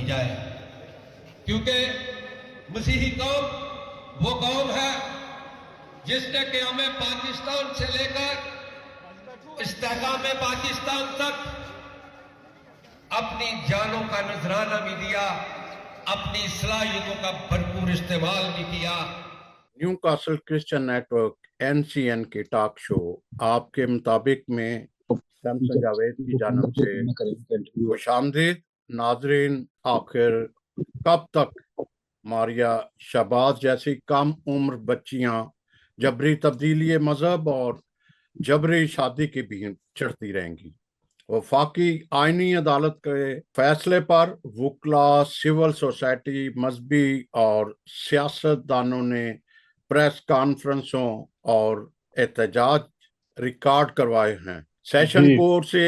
جائے، کیونکہ مسیحی قوم وہ قوم ہے جس نے قیام پاکستان سے لے کر استحکام پاکستان تک اپنی جانوں کا نذرانہ بھی دیا، اپنی صلاحیتوں کا بھرپور استعمال بھی کیا۔ Newcastle Christian network NCN کی ٹاک شو آپ کے مطابق میں سیمسن جاوید کی جانب سے خوش آمدید۔ ناظرین، آخر کب تک ماریہ شہباز جیسی کم عمر بچیاں جبری تبدیلی مذہب اور جبری شادی کی بھینٹ چڑھتی رہیں گی؟ وفاقی آئینی عدالت کے فیصلے پر وکلاء، سول سوسائٹی، مذہبی اور سیاست دانوں نے پریس کانفرنسوں اور احتجاج ریکارڈ کروائے ہیں۔ سیشن کورٹ سے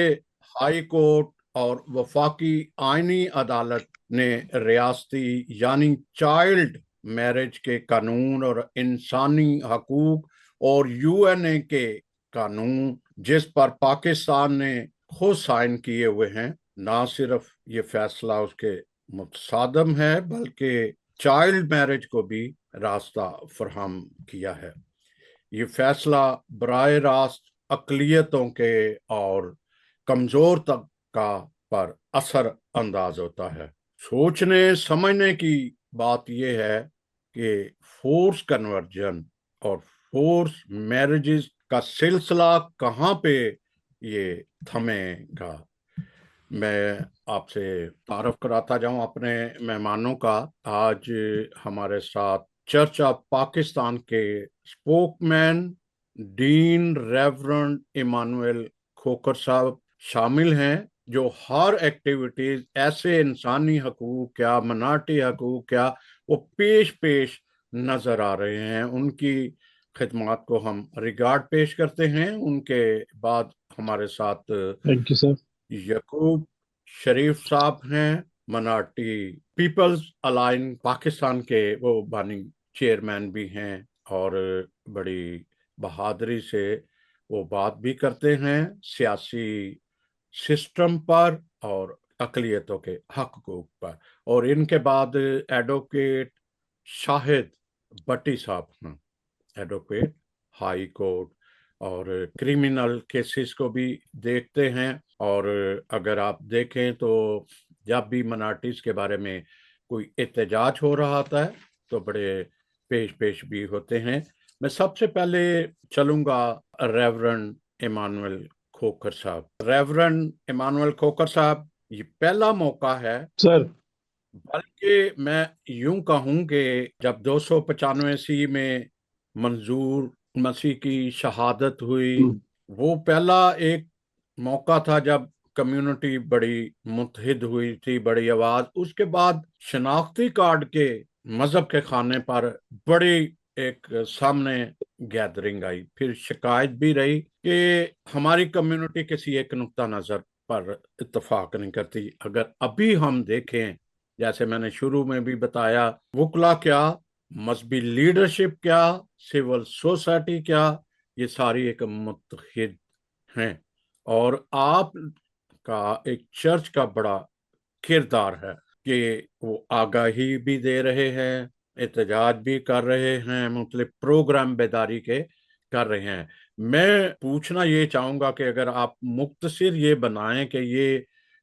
ہائی کورٹ اور وفاقی آئینی عدالت نے ریاستی یعنی چائلڈ میرج کے قانون اور انسانی حقوق اور UN کے قانون جس پر پاکستان نے خود سائن کیے ہوئے ہیں، نہ صرف یہ فیصلہ اس کے متصادم ہے بلکہ چائلڈ میرج کو بھی راستہ فراہم کیا ہے۔ یہ فیصلہ براہ راست اقلیتوں کے اور کمزور طبقہ پر اثر انداز ہوتا ہے۔ سوچنے سمجھنے کی بات یہ ہے کہ فورس کنورجن اور فورس میرجز کا سلسلہ کہاں پہ یہ تھمے گا۔ میں آپ سے تعارف کراتا جاؤں اپنے مہمانوں کا۔ آج ہمارے ساتھ چرچ آف پاکستان کے اسپوک مین ڈین ریورنڈ ایمانوئل کھوکھر صاحب شامل ہیں، جو ہر ایکٹیویٹیز ایسے انسانی حقوق کیا، مناٹی حقوق کیا، وہ پیش نظر آ رہے ہیں۔ ان کی خدمات کو ہم ریگارڈ پیش کرتے ہیں۔ ان کے بعد ہمارے ساتھ یعقوب شریف صاحب ہیں، مناٹی پیپلز الائن پاکستان کے وہ بانی چیئرمین بھی ہیں اور بڑی بہادری سے وہ بات بھی کرتے ہیں سیاسی سسٹم پر اور اقلیتوں کے حقوق پر۔ اور ان کے بعد ایڈوکیٹ شاہد بٹی صاحب ہیں، ایڈوکیٹ ہائی کورٹ اور کریمنل کیسز کو بھی دیکھتے ہیں۔ اور اگر آپ دیکھیں تو جب بھی منارٹیز کے بارے میں کوئی احتجاج ہو رہا ہوتا ہے تو بڑے پیش بھی ہوتے ہیں۔ میں سب سے پہلے چلوں گا ریورنڈ ایمانوئل کھوکھر صاحب۔ ریورنڈ ایمانوئل کھوکھر صاحب، یہ پہلا موقع ہے سر، بلکہ میں یوں کہوں کہ جب 295 میں منظور مسیح کی شہادت ہوئی، وہ پہلا ایک موقع تھا جب کمیونٹی بڑی متحد ہوئی تھی، بڑی آواز۔ اس کے بعد شناختی کارڈ کے مذہب کے خانے پر بڑی ایک سامنے گیدرنگ آئی، پھر شکایت بھی رہی کہ ہماری کمیونٹی کسی ایک نقطہ نظر پر اتفاق نہیں کرتی۔ اگر ابھی ہم دیکھیں، جیسے میں نے شروع میں بھی بتایا، وکلا کیا، مذہبی لیڈرشپ کیا، سول سوسائٹی کیا، یہ ساری ایک متحد ہیں۔ اور آپ کا ایک چرچ کا بڑا کردار ہے کہ وہ آگاہی بھی دے رہے ہیں، احتجاج بھی کر رہے ہیں، مختلف پروگرام بیداری کے کر رہے ہیں۔ میں پوچھنا یہ چاہوں گا کہ اگر آپ مختصر یہ بنائیں کہ یہ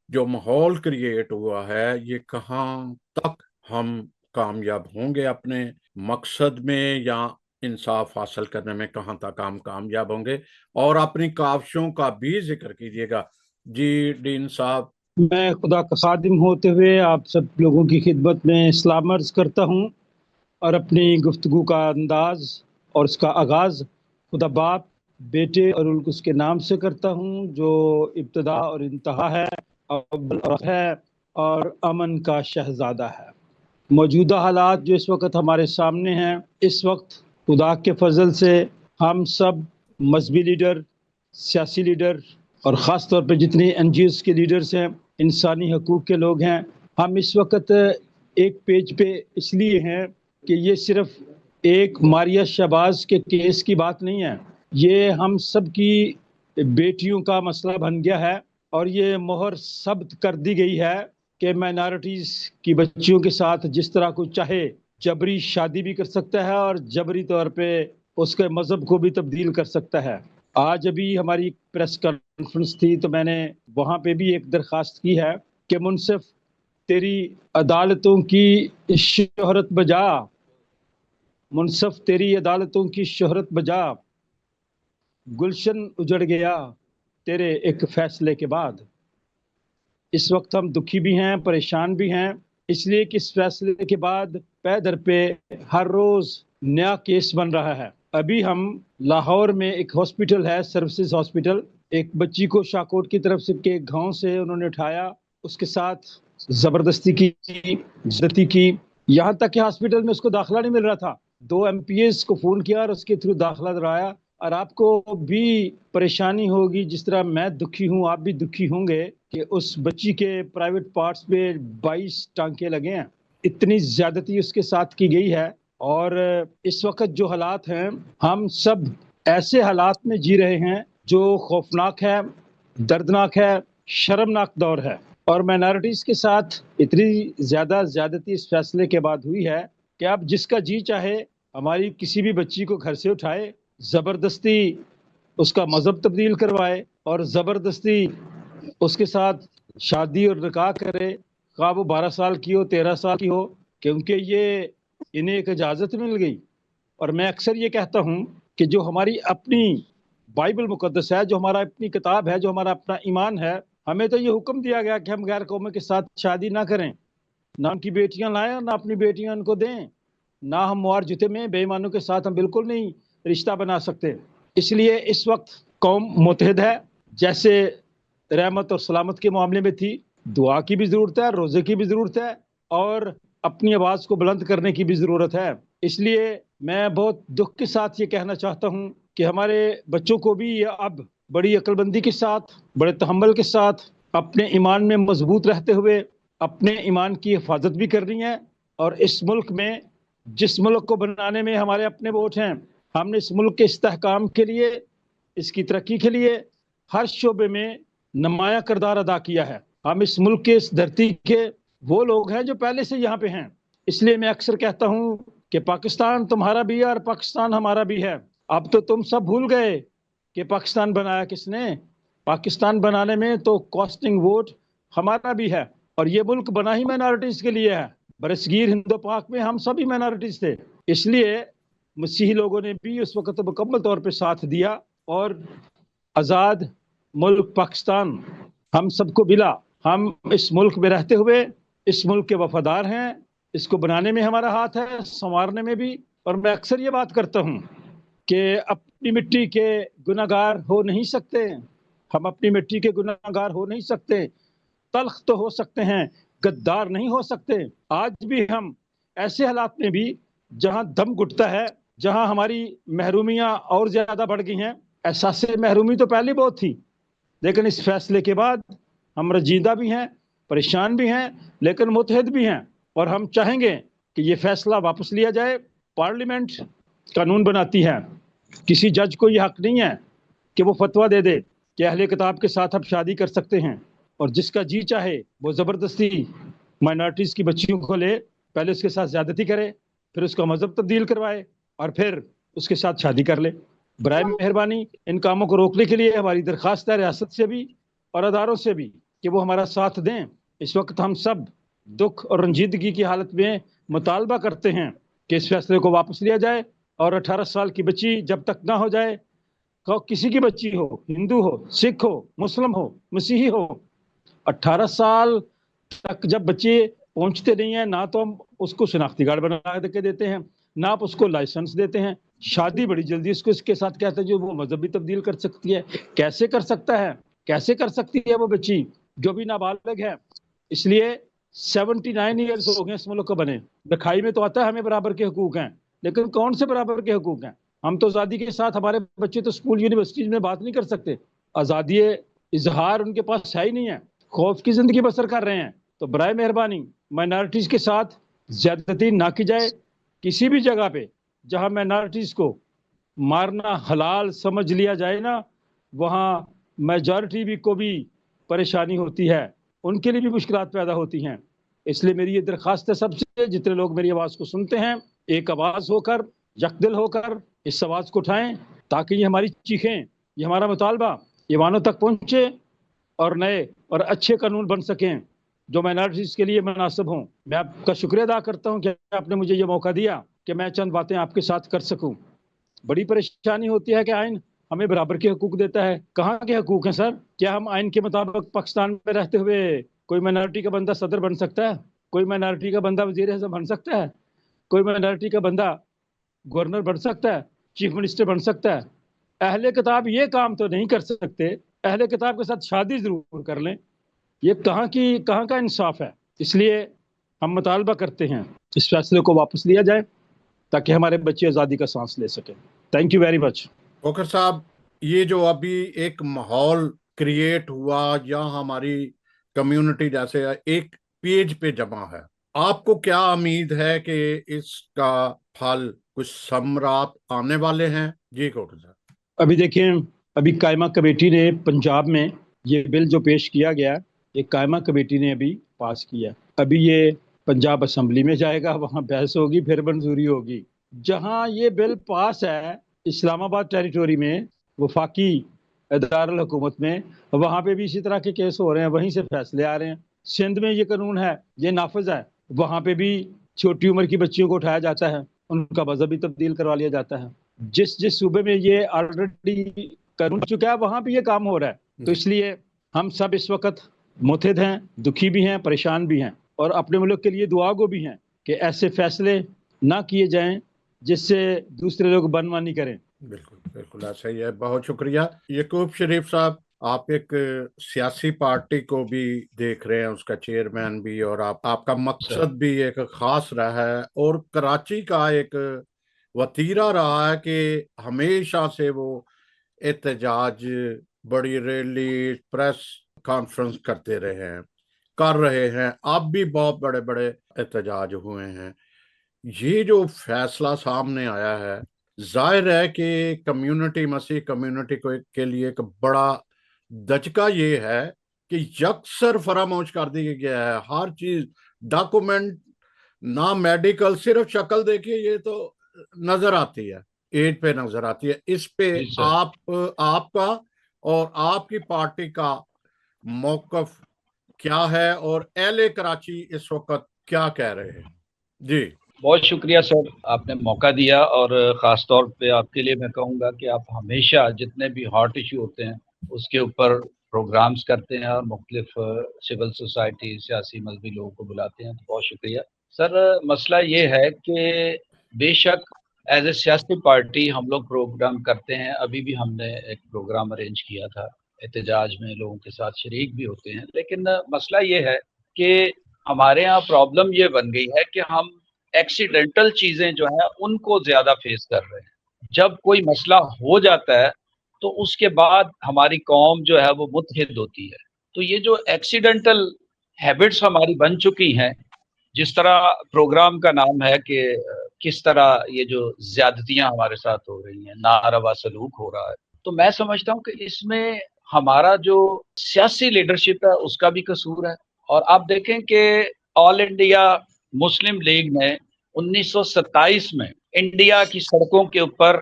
جو ماحول کریٹ ہوا ہے، یہ کہاں تک ہم کامیاب ہوں گے اپنے مقصد میں، یا انصاف حاصل کرنے میں کہاں تک ہم کامیاب ہوں گے، اور اپنی کاوشوں کا بھی ذکر کیجیے گا۔ جی ڈین صاحب۔ میں خدا کا خادم ہوتے ہوئے آپ سب لوگوں کی خدمت میں سلام عرض کرتا ہوں، اور اپنی گفتگو کا انداز اور اس کا آغاز خدا باپ، بیٹے اور القدس کے نام سے کرتا ہوں، جو ابتدا اور انتہا ہے، اول ہے اور امن کا شہزادہ ہے۔ موجودہ حالات جو اس وقت ہمارے سامنے ہیں، اس وقت خدا کے فضل سے ہم سب مذہبی لیڈر، سیاسی لیڈر اور خاص طور پہ جتنی NGOs کے لیڈرز ہیں، انسانی حقوق کے لوگ ہیں، ہم اس وقت ایک پیج پہ اس لیے ہیں کہ یہ صرف ایک ماریہ شہباز کے کیس کی بات نہیں ہے، یہ ہم سب کی بیٹیوں کا مسئلہ بن گیا ہے، اور یہ مہر ثبت کر دی گئی ہے کہ مائنارٹیز کی بچیوں کے ساتھ جس طرح کوئی چاہے جبری شادی بھی کر سکتا ہے اور جبری طور پہ اس کے مذہب کو بھی تبدیل کر سکتا ہے. آج ابھی ہماری پریس کانفرنس تھی تو میں نے وہاں پہ بھی ایک درخواست کی ہے کہ منصف تیری عدالتوں کی شہرت بجا، منصف تیری عدالتوں کی شہرت بجا، گلشن اجڑ گیا تیرے ایک فیصلے کے بعد. اس وقت ہم دکھی بھی ہیں، پریشان بھی ہیں، اس لیے کہ اس فیصلے کے بعد پے در پہ ہر روز نیا کیس بن رہا ہے. ابھی ہم لاہور میں ایک ہاسپٹل ہے، سروسز ہاسپٹل، ایک بچی کو شاکوٹ کی طرف سے کے گاؤں سے انہوں نے اٹھایا، اس کے ساتھ زبردستی کی، زیادتی کی، یہاں تک کہ ہاسپٹل میں اس کو داخلہ نہیں مل رہا تھا. 2 MPs کو فون کیا اور اس کے تھرو داخلہ دلایا. اور آپ کو بھی پریشانی ہوگی، جس طرح میں دکھی ہوں آپ بھی دکھی ہوں گے کہ اس بچی کے پرائیویٹ پارٹس پہ 22 ٹانکے لگے ہیں. اتنی زیادتی اس کے ساتھ کی گئی ہے. اور اس وقت جو حالات ہیں، ہم سب ایسے حالات میں جی رہے ہیں جو خوفناک ہے، دردناک ہے، شرمناک دور ہے. اور مائنارٹیز کے ساتھ اتنی زیادہ زیادتی اس فیصلے کے بعد ہوئی ہے کہ اب جس کا جی چاہے ہماری کسی بھی بچی کو گھر سے اٹھائے، زبردستی اس کا مذہب تبدیل کروائے اور زبردستی اس کے ساتھ شادی اور نکاح کرے، خواہ وہ 12 سال کی ہو، 13 سال کی ہو، کیونکہ یہ انہیں ایک اجازت مل گئی. اور میں اکثر یہ کہتا ہوں کہ جو ہماری اپنی بائبل مقدس ہے، جو ہمارا اپنی کتاب ہے، جو ہمارا اپنا ایمان ہے، ہمیں تو یہ حکم دیا گیا کہ ہم غیر قوموں کے ساتھ شادی نہ کریں، نہ ان کی بیٹیاں لائیں اور نہ اپنی بیٹیاں ان کو دیں، نہ ہم موار جوتے میں بے ایمانوں کے ساتھ ہم بالکل نہیں رشتہ بنا سکتے. اس لیے اس وقت قوم متحد ہے، جیسے رحمت اور سلامت کے معاملے میں تھی. دعا کی بھی ضرورت ہے، روزے کی بھی ضرورت ہے، اور اپنی آواز کو بلند کرنے کی بھی ضرورت ہے. اس لیے میں بہت دکھ کے ساتھ یہ کہنا چاہتا ہوں کہ ہمارے بچوں کو بھی اب بڑی عقل بندی کے ساتھ، بڑے تحمل کے ساتھ، اپنے ایمان میں مضبوط رہتے ہوئے اپنے ایمان کی حفاظت بھی کرنی ہے. اور اس ملک میں، جس ملک کو بنانے میں ہمارے اپنے ووٹ ہیں، ہم نے اس ملک کے استحکام کے لیے، اس کی ترقی کے لیے ہر شعبے میں نمایاں کردار ادا کیا ہے. ہم اس ملک کے، اس دھرتی کے وہ لوگ ہیں جو پہلے سے یہاں پہ ہیں. اس لیے میں اکثر کہتا ہوں کہ پاکستان تمہارا بھی ہے اور پاکستان ہمارا بھی ہے. اب تو تم سب بھول گئے کہ پاکستان بنایا کس نے. پاکستان بنانے میں تو کاسٹنگ ووٹ ہمارا بھی ہے، اور یہ ملک بنا ہی مائنارٹیز کے لیے ہے. برصغیر ہند و پاک میں ہم سبھی مائنارٹیز تھے. اس لیے مسیحی لوگوں نے بھی اس وقت مکمل طور پہ ساتھ دیا، اور آزاد ملک پاکستان ہم سب کو ملا. ہم اس ملک میں رہتے ہوئے اس ملک کے وفادار ہیں. اس کو بنانے میں ہمارا ہاتھ ہے، سنوارنے میں بھی. اور میں اکثر یہ بات کرتا ہوں کہ اپنی مٹی کے گناہگار ہو نہیں سکتے، ہم اپنی مٹی کے گناہگار ہو نہیں سکتے. تلخ تو ہو سکتے ہیں، غدار نہیں ہو سکتے. آج بھی ہم ایسے حالات میں بھی جہاں دم گھٹتا ہے، جہاں ہماری محرومیاں اور زیادہ بڑھ گئی ہیں. احساس محرومی تو پہلے بہت تھی، لیکن اس فیصلے کے بعد ہم رنجیدہ بھی ہیں، پریشان بھی ہیں، لیکن متحد بھی ہیں. اور ہم چاہیں گے کہ یہ فیصلہ واپس لیا جائے. پارلیمنٹ قانون بناتی ہے، کسی جج کو یہ حق نہیں ہے کہ وہ فتویٰ دے دے کہ اہل کتاب کے ساتھ آپ شادی کر سکتے ہیں، اور جس کا جی چاہے وہ زبردستی مائنارٹیز کی بچیوں کو لے، پہلے اس کے ساتھ زیادتی کرے، پھر اس کا مذہب تبدیل کروائے، اور پھر اس کے ساتھ شادی کر لے. برائے مہربانی ان کاموں کو روکنے کے لیے ہماری درخواست ہے ریاست سے بھی اور اداروں سے بھی کہ وہ ہمارا ساتھ دیں. اس وقت ہم سب دکھ اور رنجیدگی کی حالت میں مطالبہ کرتے ہیں کہ اس فیصلے کو واپس لیا جائے، اور 18 سال کی بچی جب تک نہ ہو جائے، کسی کی بچی ہو، ہندو ہو، سکھ ہو، مسلم ہو، مسیحی ہو، 18 سال تک جب بچے پہنچتے نہیں ہیں، نہ تو ہم اس کو شناختی کارڈ بنا کے دیتے ہیں، نہ آپ اس کو لائسنس دیتے ہیں. شادی بڑی جلدی اس کو اس کے ساتھ کہتے ہیں جو وہ مذہب بھی تبدیل کر سکتی ہے. کیسے کر سکتا ہے، کیسے کر سکتی ہے وہ بچی جو بھی نابالغ ہے. اس لیے 79 ایئرز ہو گئے اس ملک کو بنے. لکھائی میں تو آتا ہے ہمیں برابر کے حقوق ہیں، لیکن کون سے برابر کے حقوق ہیں؟ ہم تو آزادی کے ساتھ، ہمارے بچے تو اسکول یونیورسٹیز میں بات نہیں کر سکتے. آزادی اظہار ان کے پاس ہے ہی نہیں ہے، خوف کی زندگی بسر کر رہے ہیں. تو برائے مہربانی مائنارٹیز کے ساتھ زیادتی نہ کی جائے. کسی بھی جگہ پہ جہاں مائنارٹیز کو مارنا حلال سمجھ لیا جائے نا، وہاں میجورٹی بھی کو بھی پریشانی ہوتی ہے، ان کے لیے بھی مشکلات پیدا ہوتی ہیں. اس لیے میری یہ درخواست ہے سب سے، جتنے لوگ میری آواز کو سنتے ہیں، ایک آواز ہو کر، یکدل ہو کر اس آواز کو اٹھائیں تاکہ یہ ہماری چیخیں، یہ ہمارا مطالبہ ایوانوں تک پہنچے اور نئے اور اچھے قانون بن سکیں جو مائنارٹیز کے لیے مناسب ہوں. میں آپ کا شکریہ ادا کرتا ہوں کہ آپ نے مجھے یہ موقع دیا کہ میں چند باتیں آپ کے ساتھ کر سکوں. بڑی پریشانی ہوتی ہے کہ آئین ہمیں برابر کے حقوق دیتا ہے. کہاں کے حقوق ہیں سر؟ کیا ہم آئین کے مطابق پاکستان میں رہتے ہوئے کوئی مائنارٹی کا بندہ صدر بن سکتا ہے؟ کوئی مائنارٹی کا بندہ وزیر اعظم بن سکتا ہے؟ کوئی مائنارٹی کا بندہ گورنر بن سکتا ہے؟ چیف منسٹر بن سکتا ہے؟ اہل کتاب یہ کام تو نہیں کر سکتے. اہل کتاب کے ساتھ شادی ضرور کر لیں. یہ کہاں کا انصاف ہے؟ اس لیے ہم مطالبہ کرتے ہیں اس فیصلے کو واپس لیا جائے تاکہ ہمارے بچے آزادی کا سانس لے سکیں. Thank you very much. Waqar صاحب، یہ جو ابھی ایک ماحول کریٹ ہوا یا ہماری کمیونٹی جیسے ایک پیج پہ جمع ہے، آپ کو کیا امید ہے کہ اس کا پھل کچھ ثمرات آنے والے ہیں؟ جی کوکر صاحب. ابھی دیکھیں، ابھی قائمہ کمیٹی نے پنجاب میں یہ بل جو پیش کیا گیا، یہ قائمہ کمیٹی نے ابھی پاس کیا. ابھی یہ پنجاب اسمبلی میں جائے گا، وہاں بحث ہوگی، پھر منظوری ہوگی. جہاں یہ بل پاس ہے اسلام آباد ٹیریٹوری میں، وفاقی دارالحکومت میں، وہاں پہ بھی اسی طرح کے کیس ہو رہے ہیں، وہیں سے فیصلے آ رہے ہیں. سندھ میں یہ قانون ہے، یہ نافذ ہے، وہاں پہ بھی چھوٹی عمر کی بچیوں کو اٹھایا جاتا ہے، ان کا مذہب بھی تبدیل کروا لیا جاتا ہے. جس صوبے میں یہ آلریڈی قانون چکا ہے وہاں پہ یہ کام ہو رہا ہے. تو اس لیے ہم سب اس وقت متحد ہیں، دکھی بھی ہیں، پریشان بھی ہیں، اور اپنے ملک کے لیے دعا گو بھی ہیں کہ ایسے فیصلے نہ کیے جائیں جس سے دوسرے لوگ بنمانی کریں. بالکل بالکل ایسا ہی ہے. بہت شکریہ. یعقوب شریف صاحب، آپ ایک سیاسی پارٹی کو بھی دیکھ رہے ہیں، اس کا چیئرمین بھی، اور آپ کا مقصد بھی ایک خاص رہا ہے اور کراچی کا ایک وتیرہ رہا ہے کہ ہمیشہ سے وہ احتجاج، بڑی ریلی، پریس کانفرنس کرتے رہے ہیں، کر رہے ہیں. اب بھی بہت بڑے بڑے احتجاج ہوئے ہیں. یہ جو فیصلہ سامنے آیا ہے، ظاہر ہے کہ کمیونٹی، مسیح کمیونٹی کے لیے ایک بڑا دھچکا یہ ہے کہ یکسر فراموش کر دیا گیا ہے ہر چیز. ڈاکومنٹ نہ میڈیکل، صرف شکل دیکھیے، یہ تو نظر آتی ہے، ایج پہ نظر آتی ہے. اس پہ آپ کا اور آپ کی پارٹی کا موقف کیا ہے اور اہل کراچی اس وقت کیا کہہ رہے ہیں؟ جی بہت شکریہ سر، آپ نے موقع دیا، اور خاص طور پہ آپ کے لیے میں کہوں گا کہ آپ ہمیشہ جتنے بھی ہاٹ ایشو ہوتے ہیں اس کے اوپر پروگرامز کرتے ہیں اور مختلف سول سوسائٹی، سیاسی مذہبی لوگوں کو بلاتے ہیں. تو بہت شکریہ سر. مسئلہ یہ ہے کہ بے شک ایز اے سیاسی پارٹی ہم لوگ پروگرام کرتے ہیں. ابھی بھی ہم نے ایک پروگرام ارینج کیا تھا، احتجاج میں لوگوں کے ساتھ شریک بھی ہوتے ہیں. لیکن مسئلہ یہ ہے کہ ہمارے ہاں پرابلم یہ بن گئی ہے کہ ہم ایکسیڈنٹل چیزیں جو ہیں ان کو زیادہ فیس کر رہے ہیں. جب کوئی مسئلہ ہو جاتا ہے تو اس کے بعد ہماری قوم جو ہے وہ متحد ہوتی ہے. تو یہ جو ایکسیڈنٹل ہیبٹس ہماری بن چکی ہیں، جس طرح پروگرام کا نام ہے کہ کس طرح یہ جو زیادتیاں ہمارے ساتھ ہو رہی ہیں، ناروا سلوک ہو رہا ہے، تو میں سمجھتا ہوں کہ اس میں ہمارا جو سیاسی لیڈرشپ ہے اس کا بھی قصور ہے. اور آپ دیکھیں کہ آل انڈیا مسلم لیگ نے 1927 میں انڈیا کی سڑکوں کے اوپر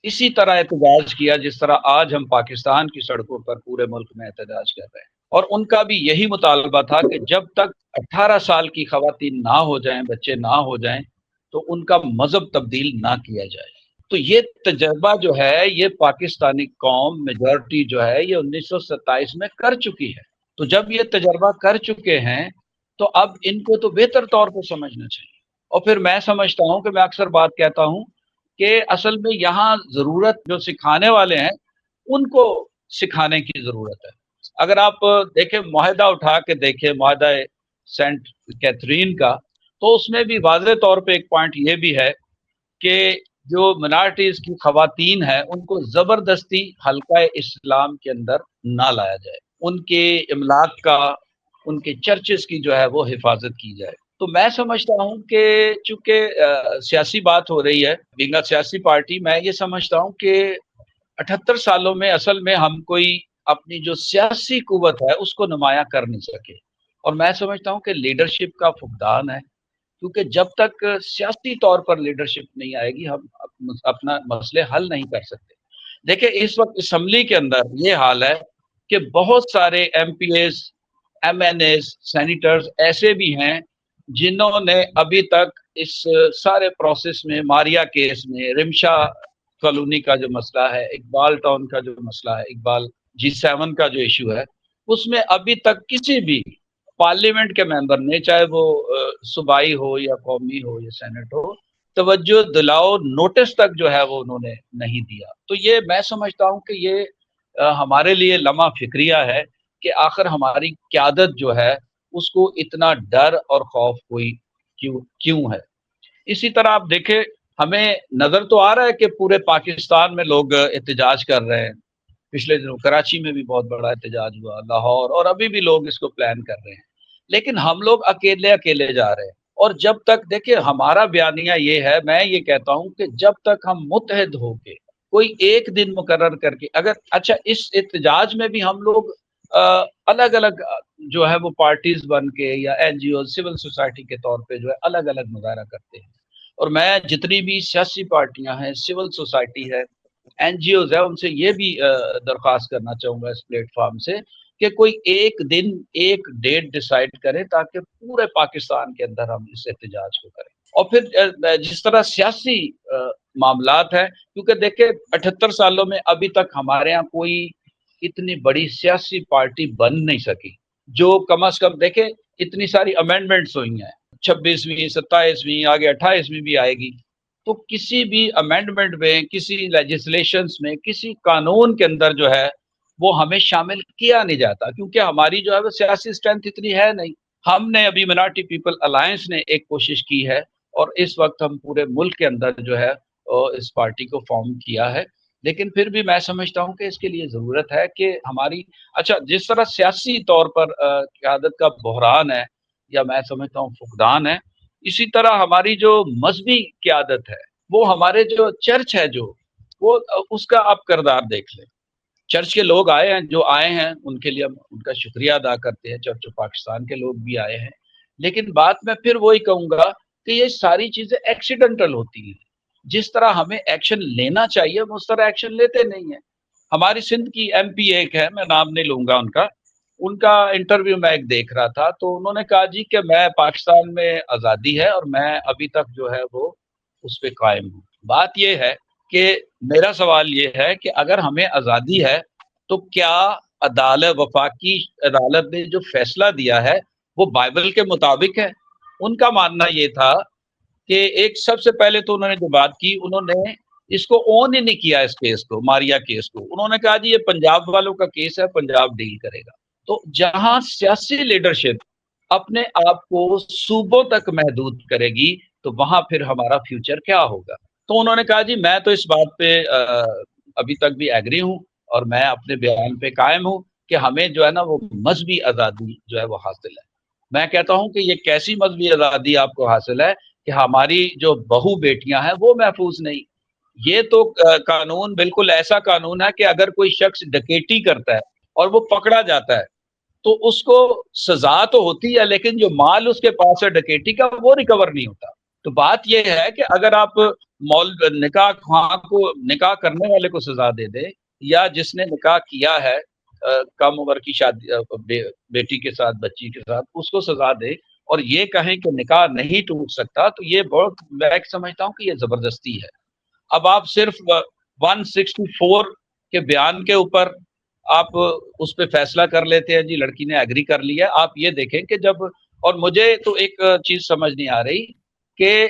اسی طرح احتجاج کیا جس طرح آج ہم پاکستان کی سڑکوں پر پورے ملک میں احتجاج کر رہے ہیں. اور ان کا بھی یہی مطالبہ تھا کہ جب تک 18 سال کی خواتین نہ ہو جائیں، بچے نہ ہو جائیں، تو ان کا مذہب تبدیل نہ کیا جائے. تو یہ تجربہ جو ہے یہ پاکستانی قوم میجورٹی جو ہے یہ 1927 میں کر چکی ہے. تو جب یہ تجربہ کر چکے ہیں تو اب ان کو تو بہتر طور پہ سمجھنا چاہیے. اور پھر میں سمجھتا ہوں کہ میں اکثر بات کہتا ہوں کہ اصل میں یہاں ضرورت جو سکھانے والے ہیں ان کو سکھانے کی ضرورت ہے. اگر آپ دیکھیں معاہدہ اٹھا کے دیکھیں، معاہدہ سینٹ کیتھرین کا، تو اس میں بھی واضح طور پہ ایک پوائنٹ یہ بھی ہے کہ جو منارٹیز کی خواتین ہیں ان کو زبردستی حلقہ اسلام کے اندر نہ لایا جائے، ان کے املاک کا، ان کے چرچز کی جو ہے وہ حفاظت کی جائے. تو میں سمجھتا ہوں کہ چونکہ سیاسی بات ہو رہی ہے، بینگ اے سیاسی پارٹی، میں یہ سمجھتا ہوں کہ 78 سالوں میں اصل میں ہم کوئی اپنی جو سیاسی قوت ہے اس کو نمایاں کر نہیں سکے. اور میں سمجھتا ہوں کہ لیڈرشپ کا فقدان ہے، کیونکہ جب تک سیاسی طور پر لیڈرشپ نہیں آئے گی ہم اپنا مسئلے حل نہیں کر سکتے۔ دیکھیں اس وقت اسمبلی کے اندر یہ حال ہے کہ بہت سارے M P As, M N As, senators ایسے بھی ہیں جنہوں نے ابھی تک اس سارے پروسیس میں، ماریا کیس میں، رمشا کالونی کا جو مسئلہ ہے، اقبال ٹاؤن کا جو مسئلہ ہے، اقبال G7 کا جو ایشو ہے، اس میں ابھی تک کسی بھی پارلیمنٹ کے ممبر نے، چاہے وہ صوبائی ہو یا قومی ہو یا سینٹ ہو، توجہ دلاؤ نوٹس تک جو ہے وہ انہوں نے نہیں دیا۔ تو یہ میں سمجھتا ہوں کہ یہ ہمارے لیے لمحہ فکریہ ہے کہ آخر ہماری قیادت جو ہے اس کو اتنا ڈر اور خوف کوئی کیوں ہے۔ اسی طرح آپ دیکھیں، ہمیں نظر تو آ رہا ہے کہ پورے پاکستان میں لوگ احتجاج کر رہے ہیں، پچھلے دنوں کراچی میں بھی بہت بڑا احتجاج ہوا، لاہور، اور ابھی بھی لوگ اس کو پلان کر رہے ہیں، لیکن ہم لوگ اکیلے جا رہے ہیں۔ اور جب تک دیکھیں ہمارا بیانیہ یہ ہے، میں یہ کہتا ہوں کہ جب تک ہم متحد ہو کے کوئی ایک دن مقرر کر کے، اگر اچھا اس احتجاج میں بھی ہم لوگ الگ الگ جو ہے وہ پارٹیز بن کے یا این جی او، سول سوسائٹی کے طور پہ جو ہے الگ الگ مظاہرہ کرتے ہیں، اور میں جتنی بھی سیاسی پارٹیاں ہیں، سول سوسائٹی ہے، این جی اوز ہے، ان سے یہ بھی درخواست کرنا چاہوں گا اس پلیٹ فارم سے کہ کوئی ایک دن، ایک ڈیٹ ڈیسائیڈ کرے تاکہ پورے پاکستان کے اندر ہم اس احتجاج کو کریں۔ اور پھر جس طرح سیاسی معاملات ہیں، کیونکہ دیکھیں 78 سالوں میں ابھی تک ہمارے ہاں کوئی اتنی بڑی سیاسی پارٹی بن نہیں سکی جو کم از کم، دیکھیں اتنی ساری امینڈمنٹس ہوئی ہیں، 26ویں، 27ویں، آگے 28ویں بھی آئے گی، تو کسی بھی امینڈمنٹ میں، کسی لیجسلیشنز میں، کسی قانون کے اندر جو ہے وہ ہمیں شامل کیا نہیں جاتا، کیونکہ ہماری جو ہے وہ سیاسی اسٹرینتھ اتنی ہے نہیں۔ ہم نے ابھی منارٹی پیپل الائنس نے ایک کوشش کی ہے، اور اس وقت ہم پورے ملک کے اندر جو ہے اس پارٹی کو فارم کیا ہے، لیکن پھر بھی میں سمجھتا ہوں کہ اس کے لیے ضرورت ہے کہ ہماری، اچھا جس طرح سیاسی طور پر قیادت کا بحران ہے یا میں سمجھتا ہوں فقدان ہے، اسی طرح ہماری جو مذہبی قیادت ہے، وہ ہمارے جو چرچ ہے، جو وہ اس کا آپ کردار دیکھ لیں۔ چرچ کے لوگ آئے ہیں، جو آئے ہیں ان کے لیے ہم ان کا شکریہ ادا کرتے ہیں، چرچ پاکستان کے لوگ بھی آئے ہیں، لیکن بات میں پھر وہی کہوں گا کہ یہ ساری چیزیں ایکسیڈنٹل ہوتی ہیں، جس طرح ہمیں ایکشن لینا چاہیے ہم اس طرح ایکشن لیتے نہیں ہیں۔ ہماری سندھ کی ایم پی ایک ہے، میں نام نہیں لوں گا ان کا انٹرویو میں ایک دیکھ رہا تھا، تو انہوں نے کہا جی کہ میں پاکستان میں آزادی ہے اور میں ابھی تک جو ہے وہ اس پہ قائم ہوں۔ بات یہ ہے کہ میرا سوال یہ ہے کہ اگر ہمیں آزادی ہے تو کیا وفاقی عدالت نے جو فیصلہ دیا ہے وہ بائبل کے مطابق ہے؟ ان کا ماننا یہ تھا کہ ایک سب سے پہلے تو انہوں نے جو بات کی، انہوں نے اس کو اون ہی نہیں کیا، اس کیس کو، ماریا کیس کو، انہوں نے کہا جی یہ پنجاب والوں کا کیس ہے، پنجاب ڈیل کرے گا۔ تو جہاں سیاسی لیڈرشپ اپنے آپ کو صوبوں تک محدود کرے گی تو وہاں پھر ہمارا فیوچر کیا ہوگا؟ تو انہوں نے کہا جی میں تو اس بات پہ ابھی تک بھی ایگری ہوں اور میں اپنے بیان پہ قائم ہوں کہ ہمیں جو ہے نا وہ مذہبی آزادی جو ہے وہ حاصل ہے۔ میں کہتا ہوں کہ یہ کیسی مذہبی آزادی آپ کو حاصل ہے کہ ہماری جو بہو بیٹیاں ہیں وہ محفوظ نہیں۔ یہ تو قانون بالکل ایسا قانون ہے کہ اگر کوئی شخص ڈکیٹی کرتا ہے اور وہ پکڑا جاتا ہے تو اس کو سزا تو ہوتی ہے، لیکن جو مال اس کے پاس ہے ڈکیٹی کا وہ ریکور نہیں ہوتا۔ تو بات یہ ہے کہ اگر آپ نکاح خواہ کو، نکاح کرنے والے کو سزا دے دے، یا جس نے نکاح کیا ہے کم عمر کی شادی بیٹی کے ساتھ، بچی کے ساتھ، اس کو سزا دے اور یہ کہیں کہ نکاح نہیں ٹوٹ سکتا، تو یہ بہت، میں سمجھتا ہوں کہ یہ زبردستی ہے۔ اب آپ صرف 164 کے بیان کے اوپر آپ اس پہ فیصلہ کر لیتے ہیں، جی لڑکی نے ایگری کر لیا۔ آپ یہ دیکھیں کہ جب، اور مجھے تو ایک چیز سمجھ نہیں آ رہی کہ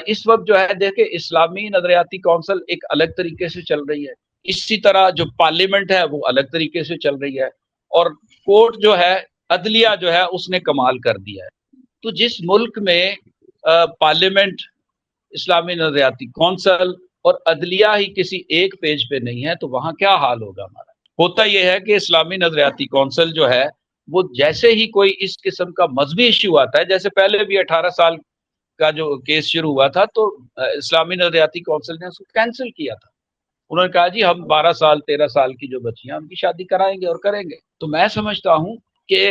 اس وقت جو ہے دیکھیں اسلامی نظریاتی کونسل ایک الگ طریقے سے چل رہی ہے، اسی طرح جو پارلیمنٹ ہے وہ الگ طریقے سے چل رہی ہے، اور کورٹ جو ہے، عدلیہ جو ہے اس نے کمال کر دیا ہے۔ تو جس ملک میں پارلیمنٹ، اسلامی نظریاتی کونسل اور عدلیہ ہی کسی ایک پیج پہ نہیں ہے تو وہاں کیا حال ہوگا ہمارا؟ ہوتا یہ ہے کہ اسلامی نظریاتی کونسل جو ہے وہ جیسے ہی کوئی اس قسم کا مذہبی ایشو آتا ہے، جیسے پہلے بھی 18 سال کا جو کیس شروع ہوا تھا تو اسلامی نظریاتی کونسل نے اس کو کینسل کیا تھا۔ انہوں نے کہا جی ہم 12 سال 13 سال کی جو بچیاں ان کی شادی کرائیں گے اور کریں گے۔ تو میں سمجھتا ہوں کہ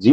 G+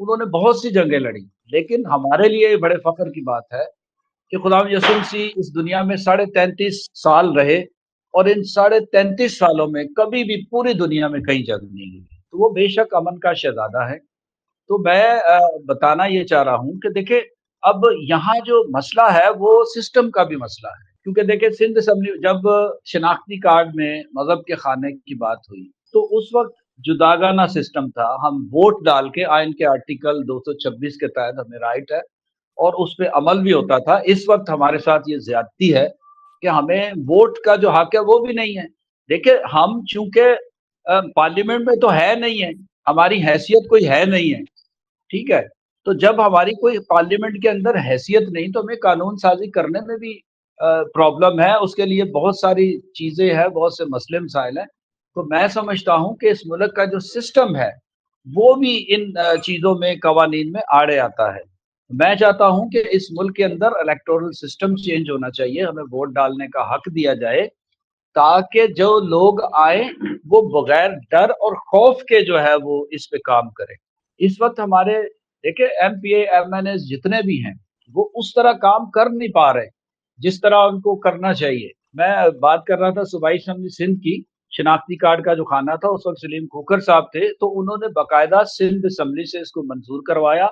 انہوں نے بہت سی جنگیں لڑی، لیکن ہمارے لیے یہ بڑے فخر کی بات ہے کہ خداوند یسوع مسیح اس دنیا میں 33.5 سال رہے، اور ان 33.5 سالوں میں کبھی بھی پوری دنیا میں کہیں جنگ نہیں ہوئی، تو وہ بے شک امن کا شہزادہ ہے۔ تو میں بتانا یہ چاہ رہا ہوں کہ دیکھیں اب یہاں جو مسئلہ ہے وہ سسٹم کا بھی مسئلہ ہے، کیونکہ دیکھیں سندھ اسمبلی جب شناختی کارڈ میں مذہب کے خانے کی بات ہوئی تو اس وقت جداگانہ سسٹم تھا، ہم ووٹ ڈال کے آئین کے آرٹیکل 226 کے تحت ہمیں رائٹ ہے اور اس پہ عمل بھی ہوتا تھا۔ اس وقت ہمارے ساتھ یہ زیادتی ہے کہ ہمیں ووٹ کا جو حق ہے وہ بھی نہیں ہے۔ دیکھیں ہم چونکہ پارلیمنٹ میں تو ہے نہیں ہے، ہماری حیثیت کوئی ہے نہیں ہے، ٹھیک ہے، تو جب ہماری کوئی پارلیمنٹ کے اندر حیثیت نہیں تو ہمیں قانون سازی کرنے میں بھی پرابلم ہے، اس کے لیے بہت ساری چیزیں ہیں، بہت سے مسئلے مسائل ہیں۔ تو میں سمجھتا ہوں کہ اس ملک کا جو سسٹم ہے وہ بھی ان چیزوں میں قوانین میں آڑے آتا ہے۔ میں چاہتا ہوں کہ اس ملک کے اندر الیکٹورل سسٹم چینج ہونا چاہیے، ہمیں ووٹ ڈالنے کا حق دیا جائے تاکہ جو لوگ آئیں وہ بغیر ڈر اور خوف کے جو ہے وہ اس پہ کام کریں۔ اس وقت ہمارے دیکھیں M P A M N As جتنے بھی ہیں وہ اس طرح کام کر نہیں پا رہے جس طرح ان کو کرنا چاہیے۔ میں بات کر رہا تھا صوبائی اسمبلی سندھ کی، شناختی کارڈ کا جو خانہ تھا اس وقت سلیم کھوکھر صاحب تھے، تو انہوں نے باقاعدہ سندھ اسمبلی سے اس کو منظور کروایا،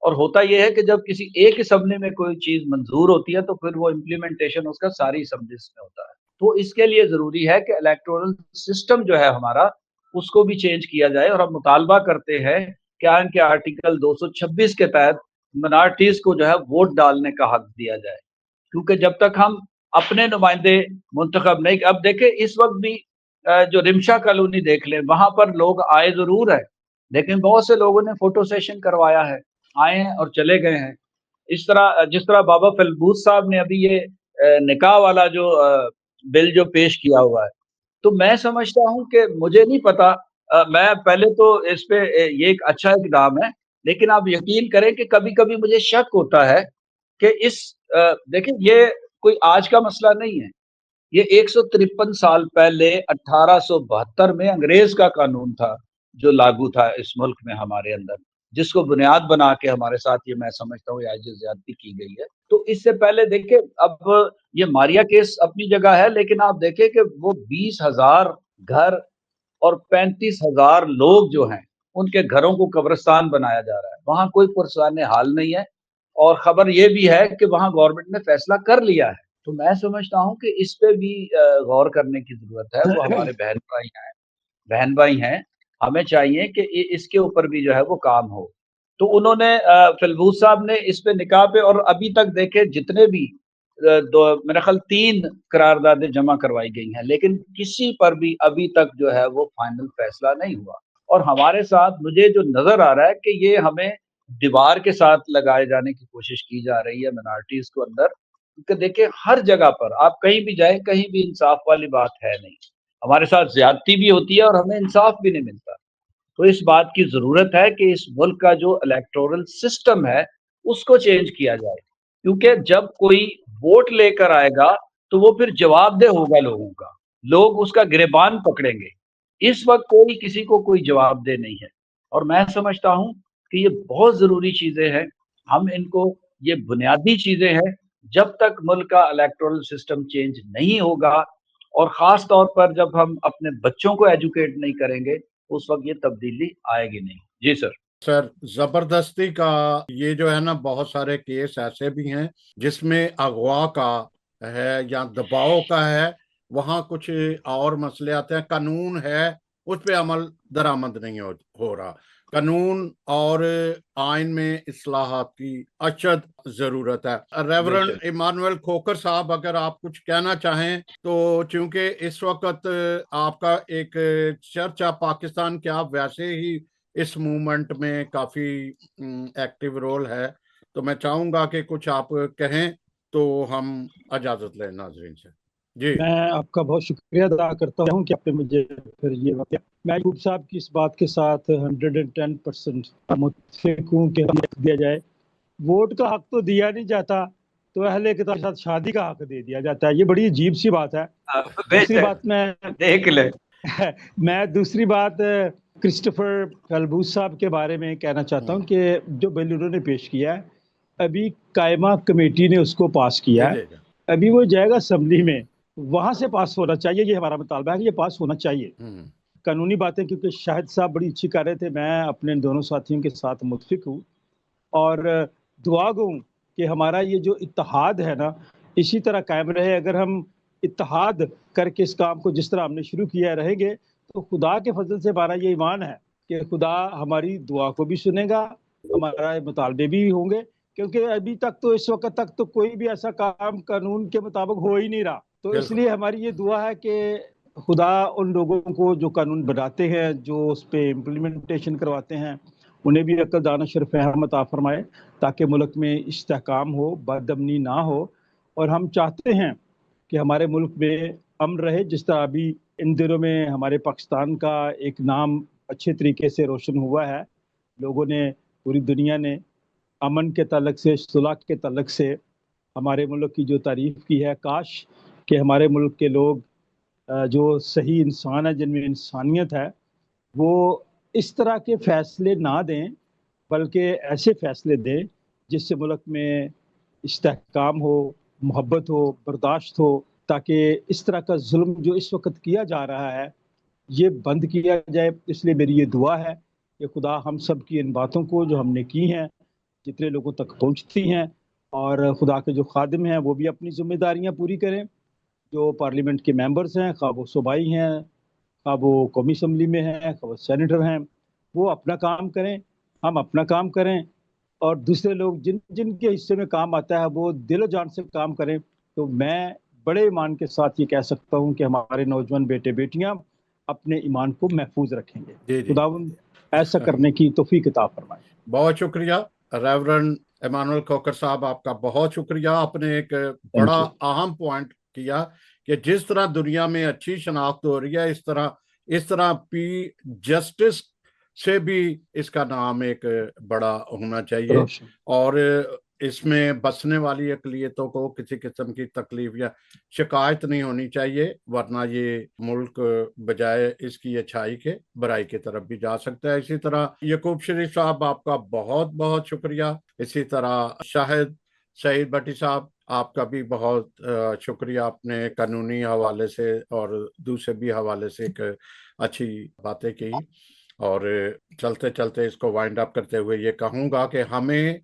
اور ہوتا یہ ہے کہ جب کسی ایک اسمبلی میں کوئی چیز منظور ہوتی ہے تو پھر وہ امپلیمنٹیشن اس کا ساری اسمبلیز میں ہوتا ہے۔ تو اس کے لیے ضروری ہے کہ الیکٹورل سسٹم جو ہے ہمارا اس کو بھی چینج کیا جائے، اور ہم مطالبہ کرتے ہیں کہ آئین کے آرٹیکل 226 کے تحت منارٹیز کو جو ہے ووٹ ڈالنے کا حق دیا جائے، کیونکہ جب تک ہم اپنے نمائندے منتخب نہیں، اب دیکھیں اس وقت بھی جو رمشا کالونی دیکھ لیں وہاں پر لوگ آئے ضرور ہے، لیکن بہت سے لوگوں نے فوٹو سیشن کروایا ہے، آئے ہیں اور چلے گئے ہیں۔ اس طرح جس طرح بابا فلبوس صاحب نے ابھی یہ نکاح والا جو بل جو پیش کیا ہوا ہے، تو میں سمجھتا ہوں کہ مجھے نہیں پتا، میں پہلے تو اس پہ یہ ایک اچھا اقدام ہے، لیکن آپ یقین کریں کہ کبھی کبھی مجھے شک ہوتا ہے کہ اس دیکھیں یہ کوئی آج کا مسئلہ نہیں ہے، یہ 153 سال پہلے 1872 میں انگریز کا قانون تھا جو لاگو تھا اس ملک میں ہمارے اندر، جس کو بنیاد بنا کے ہمارے ساتھ یہ میں سمجھتا ہوں یہ زیادتی کی گئی ہے۔ تو اس سے پہلے دیکھیں اب یہ ماریا کیس اپنی جگہ ہے، لیکن آپ دیکھیں کہ وہ 20,000 گھر اور 35,000 لوگ جو ہیں ان کے گھروں کو قبرستان بنایا جا رہا ہے، وہاں کوئی پرسان حال نہیں ہے، اور خبر یہ بھی ہے کہ وہاں گورنمنٹ نے فیصلہ کر لیا ہے۔ تو میں سمجھتا ہوں کہ اس پہ بھی غور کرنے کی ضرورت ہے، وہ ہمارے بہن بھائی ہیں، ہمیں چاہیے کہ اس کے اوپر بھی جو ہے وہ کام ہو۔ تو انہوں نے فلبوس صاحب نے اس پہ نکاح پہ، اور ابھی تک دیکھے جتنے بھی میرے خیال 3 قراردادیں جمع کروائی گئی ہیں، لیکن کسی پر بھی ابھی تک جو ہے وہ فائنل فیصلہ نہیں ہوا، اور ہمارے ساتھ مجھے جو نظر آ رہا ہے کہ یہ ہمیں دیوار کے ساتھ لگائے جانے کی کوشش کی جا رہی ہے منارٹیز کو اندر، کیونکہ دیکھیں ہر جگہ پر آپ کہیں بھی جائیں کہیں بھی انصاف والی بات ہے نہیں، ہمارے ساتھ زیادتی بھی ہوتی ہے اور ہمیں انصاف بھی نہیں ملتا۔ تو اس بات کی ضرورت ہے کہ اس ملک کا جو الیکٹورل سسٹم ہے اس کو چینج کیا جائے، کیونکہ جب کوئی ووٹ لے کر آئے گا تو وہ پھر جواب دہ ہوگا لوگوں کا، لوگ اس کا گریبان پکڑیں گے۔ اس وقت کوئی کسی کو کوئی جواب دہ نہیں ہے، اور میں سمجھتا ہوں کہ یہ بہت ضروری چیزیں ہیں، ہم ان کو، یہ بنیادی چیزیں ہیں، جب تک ملک کا الیکٹورل سسٹم چینج نہیں ہوگا، اور خاص طور پر جب ہم اپنے بچوں کو ایجوکیٹ نہیں کریں گے اس وقت یہ تبدیلی آئے گی نہیں۔ جی سر زبردستی کا یہ جو ہے نا بہت سارے کیس ایسے بھی ہیں جس میں اغوا کا ہے یا دباؤ کا ہے، وہاں کچھ اور مسئلے آتے ہیں، قانون ہے اس پہ عمل درآمد نہیں ہو رہا، قانون اور آئین میں اصلاحات کی اشد ضرورت ہے۔ ریورنڈ ایمانویل کھوکھر صاحب اگر آپ کچھ کہنا چاہیں تو، چونکہ اس وقت آپ کا ایک چرچا پاکستان کے، آپ ویسے ہی اس موومنٹ میں کافی ایکٹیو رول ہے، تو میں چاہوں گا کہ کچھ آپ کہیں تو ہم اجازت لیں ناظرین سے۔ جی میں آپ کا بہت شکریہ ادا کرتا ہوں کہ آپ نے مجھے پھر یہ واقعہ، میں یعقوب صاحب کی اس بات کے ساتھ 110% متفق ہوں کہ دیا جائے، ووٹ کا حق تو دیا نہیں جاتا تو اہل کتاب کے ساتھ شادی کا حق دے دیا جاتا ہے، یہ بڑی عجیب سی بات ہے۔ دوسری بات دیکھ لیں، میں دوسری بات کرسٹوفر فیلبوس صاحب کے بارے میں کہنا چاہتا ہوں کہ جو بل انہوں نے پیش کیا ہے، ابھی قائمہ کمیٹی نے اس کو پاس کیا ہے، ابھی وہ جائے گا اسمبلی میں، وہاں سے پاس ہونا چاہیے. یہ ہمارا مطالبہ ہے کہ یہ پاس ہونا چاہیے. قانونی باتیں کیونکہ شاہد صاحب بڑی اچھی کر رہے تھے، میں اپنے دونوں ساتھیوں کے ساتھ متفق ہوں، اور دعا گو ہوں کہ ہمارا یہ جو اتحاد ہے نا اسی طرح قائم رہے. اگر ہم اتحاد کر کے اس کام کو جس طرح ہم نے شروع کیا رہیں گے تو خدا کے فضل سے ہمارا یہ ایمان ہے کہ خدا ہماری دعا کو بھی سنے گا، ہمارا مطالبے بھی ہوں گے، کیونکہ ابھی تک تو اس وقت تک تو کوئی بھی ایسا کام قانون کے مطابق ہو ہی نہیں رہا. تو اس لیے ہماری یہ دعا ہے کہ خدا ان لوگوں کو جو قانون بناتے ہیں، جو اس پہ امپلیمنٹیشن کرواتے ہیں، انہیں بھی عقل دانش اور فہم عطا فرمائے تاکہ ملک میں استحکام ہو، بد امنی نہ ہو. اور ہم چاہتے ہیں کہ ہمارے ملک میں امن رہے، جس طرح ابھی ان دنوں میں ہمارے پاکستان کا ایک نام اچھے طریقے سے روشن ہوا ہے. لوگوں نے، پوری دنیا نے امن کے تعلق سے، صلح کے تعلق سے ہمارے ملک کی جو تعریف کی ہے. کاش کہ ہمارے ملک کے لوگ جو صحیح انسان ہے، جن میں انسانیت ہے، وہ اس طرح کے فیصلے نہ دیں بلکہ ایسے فیصلے دیں جس سے ملک میں استحکام ہو، محبت ہو، برداشت ہو، تاکہ اس طرح کا ظلم جو اس وقت کیا جا رہا ہے یہ بند کیا جائے. اس لیے میری یہ دعا ہے کہ خدا ہم سب کی ان باتوں کو جو ہم نے کی ہیں جتنے لوگوں تک پہنچتی ہیں، اور خدا کے جو خادم ہیں وہ بھی اپنی ذمہ داریاں پوری کریں. جو پارلیمنٹ کے ممبرز ہیں، خواہ وہ صوبائی ہیں، خواہ وہ قومی اسمبلی میں ہیں، خواہ وہ سینیٹر ہیں، وہ اپنا کام کریں، ہم اپنا کام کریں، اور دوسرے لوگ جن جن کے حصے میں کام آتا ہے وہ دل و جان سے کام کریں. تو میں بڑے ایمان کے ساتھ یہ کہہ سکتا ہوں کہ ہمارے نوجوان بیٹے بیٹیاں اپنے ایمان کو محفوظ رکھیں گے. خداوند ایسا کرنے کی توفیق عطا فرمائے. بہت شکریہ ریورنڈ ایمانوئل کوکر صاحب، آپ کا بہت شکریہ. آپ نے ایک بڑا اہم پوائنٹ کیا کہ جس طرح دنیا میں اچھی شناخت ہو رہی ہے، اس طرح پی جسٹس سے بھی اس کا نام ایک بڑا ہونا چاہیے، اور اس میں بسنے والی اقلیتوں کو کسی قسم کی تکلیف یا شکایت نہیں ہونی چاہیے، ورنہ یہ ملک بجائے اس کی اچھائی کے برائی کی طرف بھی جا سکتا ہے. اسی طرح یعقوب شریف صاحب، آپ کا بہت بہت شکریہ. اسی طرح شاہد سعید بٹی صاحب، آپ کا بھی بہت شکریہ. آپ نے قانونی حوالے سے اور دوسرے بھی حوالے سے ایک اچھی باتیں کی. اور چلتے چلتے اس کو وائنڈ اپ کرتے ہوئے یہ کہوں گا کہ ہمیں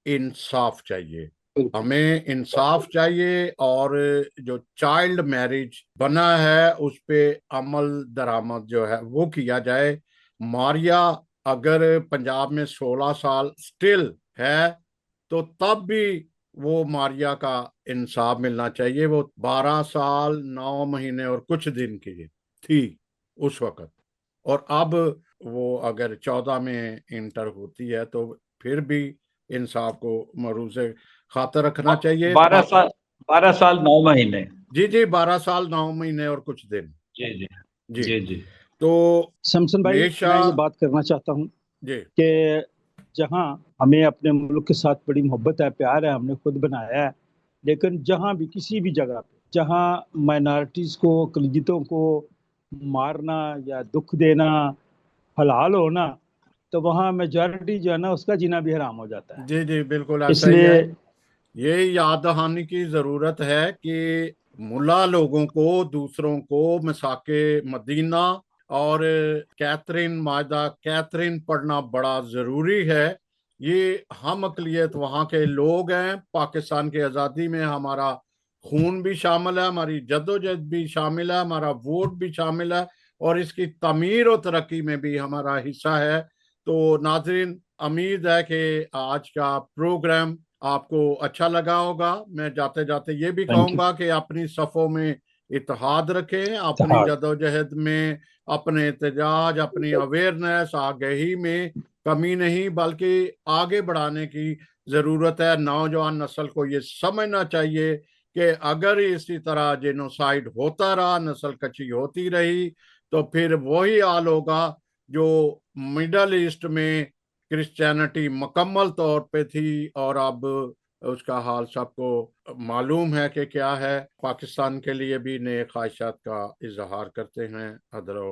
انصاف چاہیے، ہمیں انصاف چاہیے، اور جو چائلڈ میرج بنا ہے اس پہ عمل درآمد جو ہے وہ کیا جائے. ماریا اگر پنجاب میں 16 سال سٹل ہے تو تب بھی وہ ماریا کا انصاف ملنا چاہیے. وہ 12 سال 9 مہینے اور کچھ دن کی تھی اس وقت، اور اب وہ اگر 14 میں انٹر ہوتی ہے تو پھر بھی انصاف کو مروز خاطر رکھنا چاہیے. 12 سال 9 مہینے. جی 12 سال 9 مہینے اور کچھ دن. جی. تو سمسن بھائی، میں یہ بات کرنا چاہتا ہوں کہ جہاں ہمیں اپنے ملک کے ساتھ بڑی محبت ہے، پیار ہے، ہم نے خود بنایا ہے، لیکن جہاں بھی کسی بھی جگہ پہ جہاں مائنارٹیز کو، اقلیتوں کو مارنا یا دکھ دینا حلال ہونا، تو وہاں میجورٹی جو ہے نا اس کا جینا بھی حرام ہو جاتا ہے. جی بالکل ایسا ہی ہے. یہ یاد دہانی کی ضرورت ہے کہ ملا لوگوں کو، دوسروں کو مساک مدینہ اور کیتھرین معاہدہ کیتھرین پڑھنا بڑا ضروری ہے. یہ ہم اقلیت وہاں کے لوگ ہیں. پاکستان کی آزادی میں ہمارا خون بھی شامل ہے، ہماری جدوجہد بھی شامل ہے، ہمارا ووٹ بھی شامل ہے، اور اس کی تعمیر و ترقی میں بھی ہمارا حصہ ہے. تو ناظرین، امید ہے کہ آج کا پروگرام آپ کو اچھا لگا ہوگا. میں جاتے جاتے یہ بھی کہوں گا کہ اپنی صفوں میں اتحاد رکھیں، اپنی جدوجہد میں، اپنے احتجاج، اپنی اویئرنیس، آگہی میں کمی نہیں بلکہ آگے بڑھانے کی ضرورت ہے. نوجوان نسل کو یہ سمجھنا چاہیے کہ اگر اسی طرح جینوسائیڈ ہوتا رہا، نسل کشی ہوتی رہی، تو پھر وہی حال ہوگا جو مڈل ایسٹ میں کرسچینٹی مکمل طور پہ تھی، اور اب اس کا حال سب کو معلوم ہے کہ کیا ہے. پاکستان کے لیے بھی نئے خواہشات کا اظہار کرتے ہیں. حضر و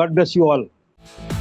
God bless you all.